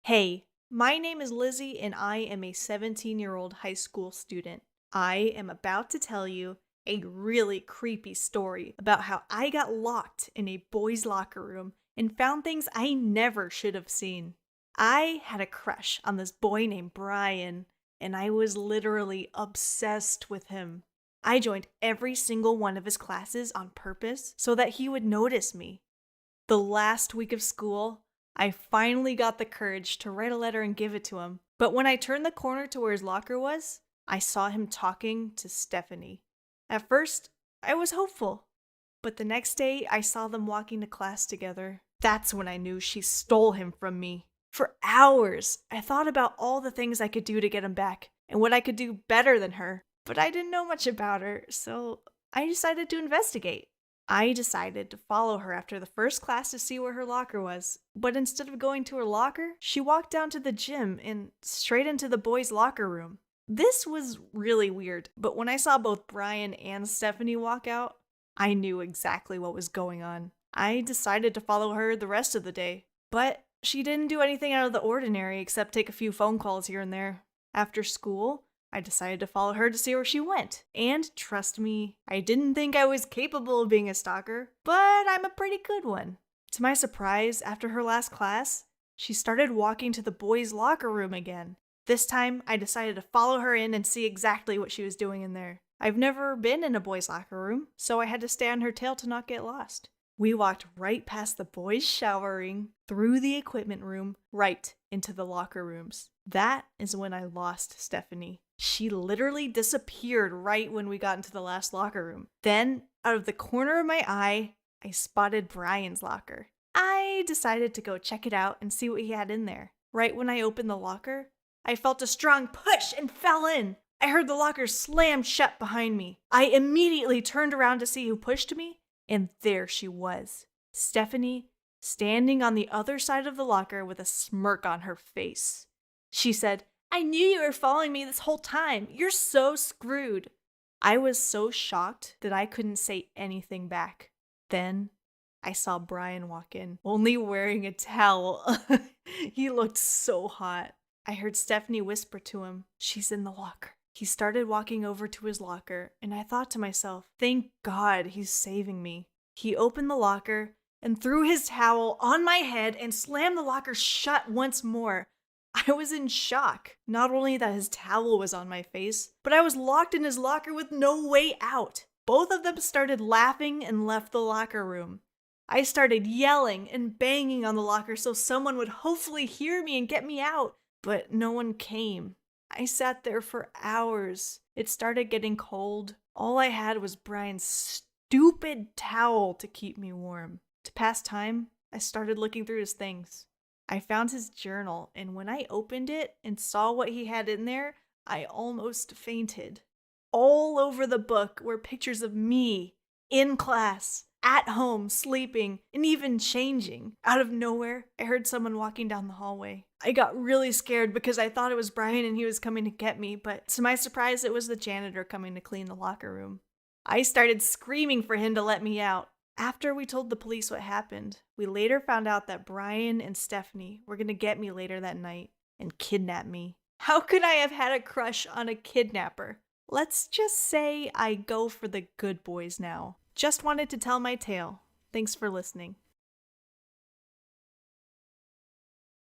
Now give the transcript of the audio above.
Hey, my name is Lizzie and I am a 17-year-old high school student. I am about to tell you a really creepy story about how I got locked in a boys' locker room and found things I never should have seen. I had a crush on this boy named Brian, and I was literally obsessed with him. I joined every single one of his classes on purpose so that he would notice me. The last week of school, I finally got the courage to write a letter and give it to him. But when I turned the corner to where his locker was, I saw him talking to Stephanie. At first, I was hopeful, but the next day I saw them walking to class together. That's when I knew she stole him from me. For hours, I thought about all the things I could do to get him back and what I could do better than her, but I didn't know much about her, so I decided to investigate. I decided to follow her after the first class to see where her locker was, but instead of going to her locker, she walked down to the gym and straight into the boys' locker room. This was really weird, but when I saw both Brian and Stephanie walk out, I knew exactly what was going on. I decided to follow her the rest of the day, but she didn't do anything out of the ordinary except take a few phone calls here and there. After school, I decided to follow her to see where she went. And trust me, I didn't think I was capable of being a stalker, but I'm a pretty good one. To my surprise, after her last class, she started walking to the boys' locker room again. This time, I decided to follow her in and see exactly what she was doing in there. I've never been in a boys' locker room, so I had to stay on her tail to not get lost. We walked right past the boys showering, through the equipment room, right into the locker rooms. That is when I lost Stephanie. She literally disappeared right when we got into the last locker room. Then, out of the corner of my eye, I spotted Brian's locker. I decided to go check it out and see what he had in there. Right when I opened the locker, I felt a strong push and fell in. I heard the locker slam shut behind me. I immediately turned around to see who pushed me, and there she was, Stephanie, standing on the other side of the locker with a smirk on her face. She said, "I knew you were following me this whole time. You're so screwed." I was so shocked that I couldn't say anything back. Then I saw Brian walk in, only wearing a towel. He looked so hot. I heard Stephanie whisper to him, "She's in the locker." He started walking over to his locker, and I thought to myself, thank God he's saving me. He opened the locker and threw his towel on my head and slammed the locker shut once more. I was in shock. Not only that his towel was on my face, but I was locked in his locker with no way out. Both of them started laughing and left the locker room. I started yelling and banging on the locker so someone would hopefully hear me and get me out, but no one came. I sat there for hours. It started getting cold. All I had was Brian's stupid towel to keep me warm. To pass time, I started looking through his things. I found his journal, and when I opened it and saw what he had in there, I almost fainted. All over the book were pictures of me, in class, at home, sleeping, and even changing. Out of nowhere, I heard someone walking down the hallway. I got really scared because I thought it was Brian and he was coming to get me, but to my surprise, it was the janitor coming to clean the locker room. I started screaming for him to let me out. After we told the police what happened, we later found out that Brian and Stephanie were going to get me later that night and kidnap me. How could I have had a crush on a kidnapper? Let's just say I go for the good boys now. Just wanted to tell my tale. Thanks for listening.